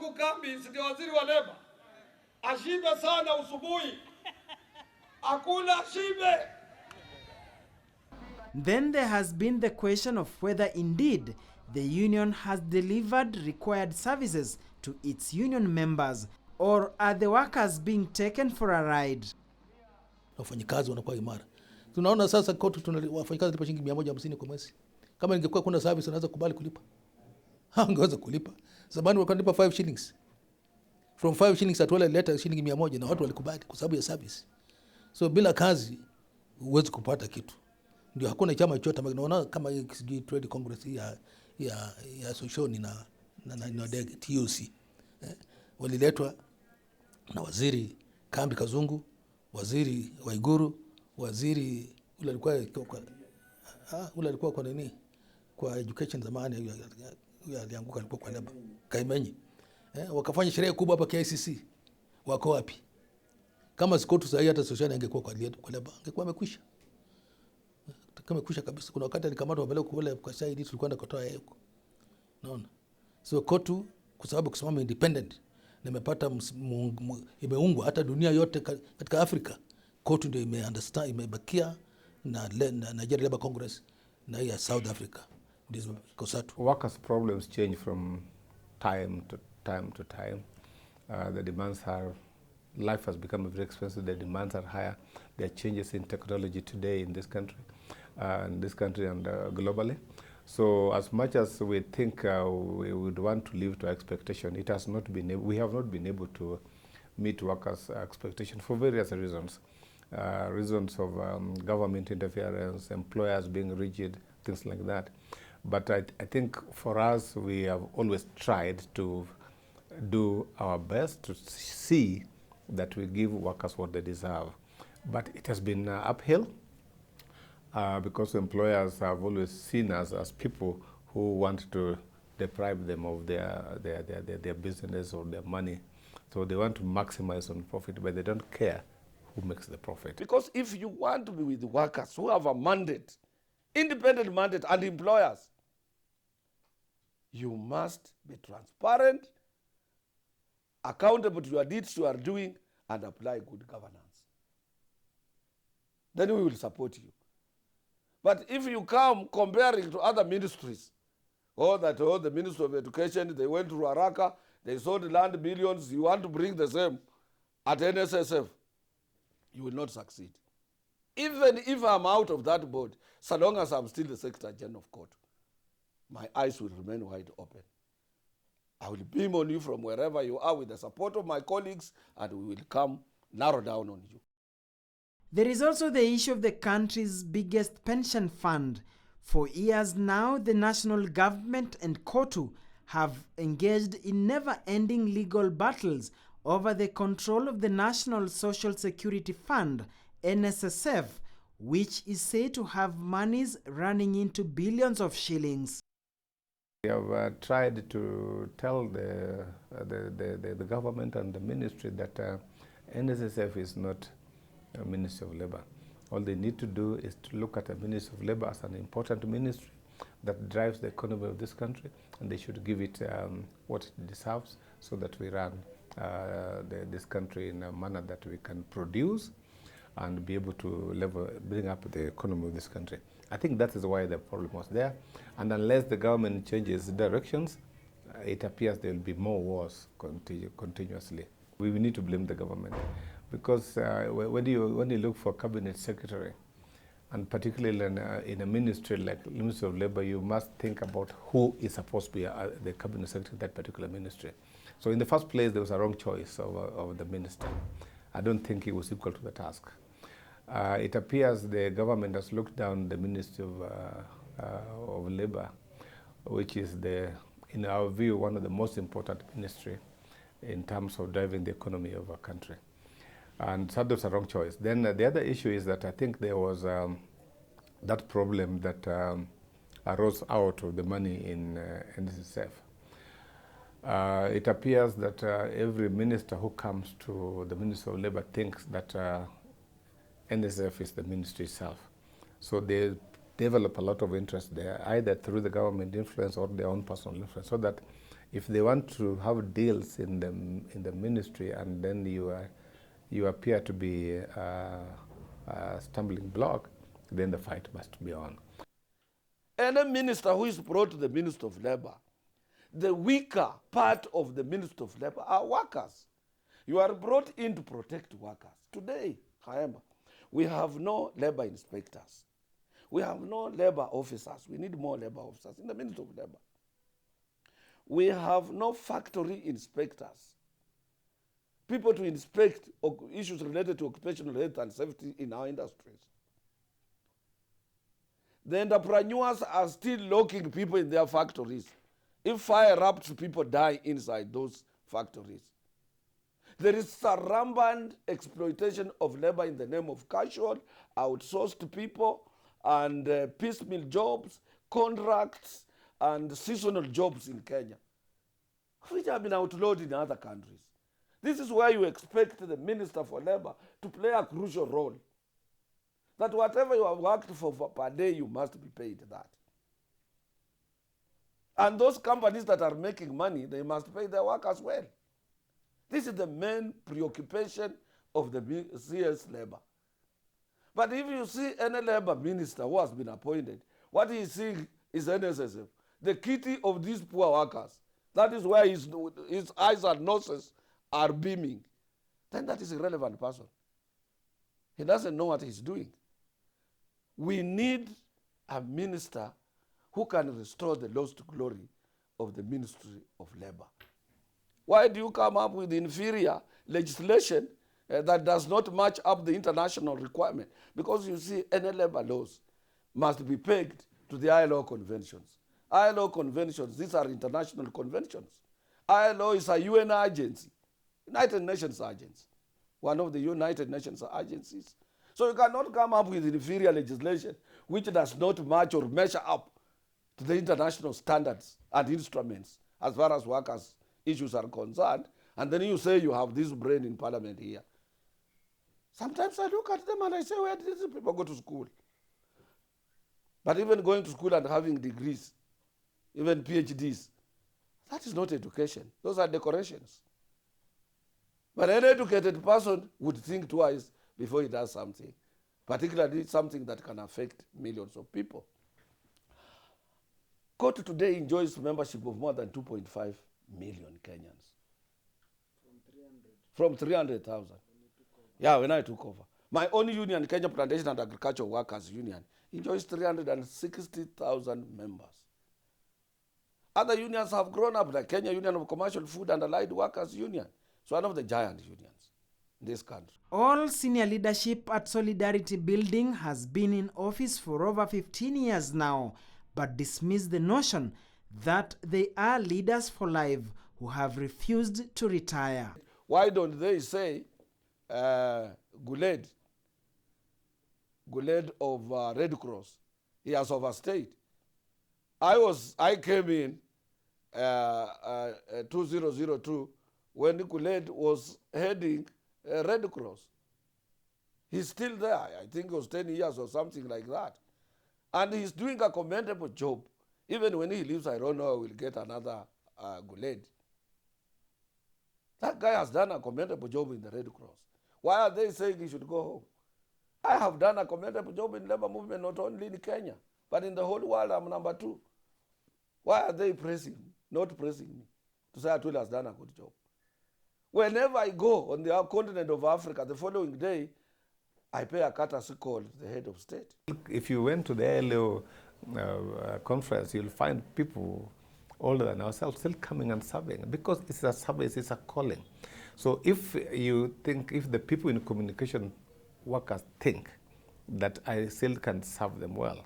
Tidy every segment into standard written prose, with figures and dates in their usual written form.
wangu kambi, ndio waziri wa leba, ashibe sana usubuhi, akula ashibe. Then there has been the question of whether indeed the union has delivered required services to its union members, or are the workers being taken for a ride? Wafanyikazi wanakuwa imara. Tunaona sasa COTU wafanyikazi lipa shilingi 150 kwa mwezi. Kama ingekuwa kuna service unaweza kubali kulipa. Hangeweza kulipa. Zamani walikuwa wanalipa 5 shillings. From 5 shillings atuwala leta shilingi 100 na watu walikubali kwa sababu ya service. So bila kazi huwezi kupata kitu. Ndio hakuna chama chochote naona kama trade congress ya Soshoni na TUC. Waliletwa na waziri Kambi Kazungu, waziri Waiguru, waziri ule alikuwa kwa nini? Kwa education zamani alianguka, alikuwa kwa leba. Kaimenyi. Wakafanya sherehe kubwa hapa KICC. Wako wapi? Kama COTU sasa hata Soshoni angekuwa kwa leba, angekuwa amekwisha. Kama kusha kabisa. Kuna wakati alikamatwa wapeleka kule kwa shahidi, tulikwenda kutoa yeye huko. Unaona? So COTU kwa sababu kusimama independent na imepata imeungwa hata dunia yote katika Afrika. COTU ndio imebakia na Nigeria Labour Congress na ya South Africa. Ndizo COSATU. Workers' problems change from time to time. The demands are, life has become very expensive, the demands are higher. There are changes in technology today in this country. And globally. So as much as we think we would want to live to expectation, it has not been we have not been able to meet workers' expectation for various reasons. Reasons of government interference, employers being rigid, things like that. But I think for us, we have always tried to do our best to see that we give workers what they deserve. But it has been uphill. Because employers have always seen us as people who want to deprive them of their business or their money. So they want to maximize on profit, but they don't care who makes the profit. Because if you want to be with the workers who have a mandate, independent mandate, and employers, you must be transparent, accountable to your deeds you are doing, and apply good governance. Then we will support you. But if you come comparing to other ministries, the Ministry of Education, they went to Ruaraka, they sold land billions, you want to bring the same at NSSF, you will not succeed. Even if I'm out of that board, so long as I'm still the Secretary General of COTU, my eyes will remain wide open. I will beam on you from wherever you are with the support of my colleagues, and we will come narrow down on you. There is also the issue of the country's biggest pension fund. For years now, the national government and COTU have engaged in never-ending legal battles over the control of the National Social Security Fund, NSSF, which is said to have monies running into billions of shillings. We have tried to tell the government and the ministry that NSSF is not a Ministry of Labour. All they need to do is to look at the Ministry of Labour as an important ministry that drives the economy of this country, and they should give it what it deserves so that we run this country in a manner that we can produce and be able to bring up the economy of this country. I think that is why the problem was there, and unless the government changes directions, it appears there will be more wars continuously. We need to blame the government. Because when you look for cabinet secretary, and particularly in a ministry like the Ministry of Labour, you must think about who is supposed to be the cabinet secretary of that particular ministry. So in the first place, there was a wrong choice of the minister. I don't think he was equal to the task. It appears the government has looked down the Ministry of Labour, which is, in our view, one of the most important ministry in terms of driving the economy of our country. And so that's a wrong choice. Then the other issue is that I think there was that problem that arose out of the money in NSSF. It appears that every minister who comes to the Ministry of Labour thinks that NSSF is the ministry itself. So they develop a lot of interest there, either through the government influence or their own personal influence, so that if they want to have deals in the ministry and then you appear to be a stumbling block, then the fight must be on. Any minister who is brought to the Minister of Labor, the weaker part of the Minister of Labor are workers. You are brought in to protect workers. Today, however, we have no labor inspectors. We have no labor officers. We need more labor officers in the Ministry of Labor. We have no factory inspectors, people to inspect issues related to occupational health and safety in our industries. The entrepreneurs are still locking people in their factories. If fire erupts, people die inside those factories. There is a rampant exploitation of labor in the name of casual, outsourced people, and piecemeal jobs, contracts, and seasonal jobs in Kenya, which have been outlawed in other countries. This is where you expect the Minister for Labor to play a crucial role. That whatever you have worked for per day, you must be paid that. And those companies that are making money, they must pay their workers well. This is the main preoccupation of the CS Labor. But if you see any labor minister who has been appointed, what he is seeing is NSSF, the kitty of these poor workers. That is where his eyes and noses are beaming. Then that is a relevant person. He doesn't know what he's doing. We need a minister who can restore the lost glory of the Ministry of Labor. Why do you come up with inferior legislation that does not match up the international requirement? Because you see, any labor laws must be pegged to the ILO conventions. ILO conventions, these are international conventions. ILO is a UN agency, United Nations agency, one of the United Nations agencies. So you cannot come up with inferior legislation which does not match or measure up to the international standards and instruments as far as workers' issues are concerned, and then you say you have this brain in parliament here. Sometimes I look at them and I say, where did these people go to school? But even going to school and having degrees, even PhDs, that is not education. Those are decorations. But an educated person would think twice before he does something, particularly something that can affect millions of people. COTU today enjoys membership of more than 2.5 million Kenyans. From 300,000. Yeah, when I took over. My own union, Kenya Plantation and Agricultural Workers Union, enjoys 360,000 members. Other unions have grown up, like Kenya Union of Commercial Food and Allied Workers Union. It's one of the giant unions in this country. All senior leadership at Solidarity Building has been in office for over 15 years now, but dismiss the notion that they are leaders for life who have refused to retire. Why don't they say Guled of Red Cross, he has overstayed. I came in 2002 when Guled was heading Red Cross. He's still there. I think it was 10 years or something like that. And he's doing a commendable job. Even when he leaves, I don't know, we'll get another Guled. That guy has done a commendable job in the Red Cross. Why are they saying he should go home? I have done a commendable job in labor movement, not only in Kenya, but in the whole world. I'm number 2. Why are they not praising me to say Atwell has done a good job? Whenever I go on the continent of Africa, the following day, I pay a courtesy call to the head of state. If you went to the LO conference, you'll find people older than ourselves still coming and serving, because it's a service, it's a calling. So if you think, if the people in communication workers think that I still can serve them well,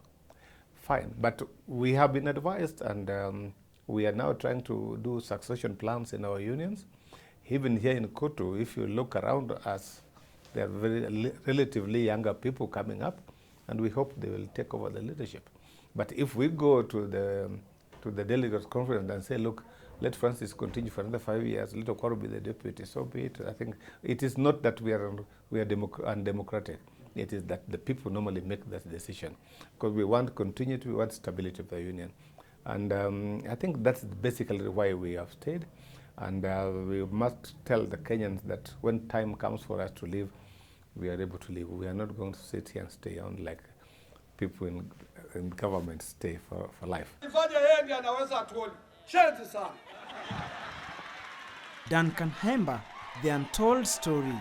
fine. But we have been advised, and we are now trying to do succession plans in our unions. Even here in COTU, if you look around us, there are very relatively younger people coming up, and we hope they will take over the leadership. But if we go to the delegates conference and say, look, let Francis continue for another 5 years, let Okoro be the deputy, so be it. I think it is not that we are undemocratic. it is that the people normally make that decision, because we want continuity, we want stability of the union. And I think that's basically why we have stayed. And we must tell the Kenyans that when time comes for us to leave, we are able to leave. We are not going to sit here and stay on like people in government stay for life. Duncan Hemba, The Untold Story.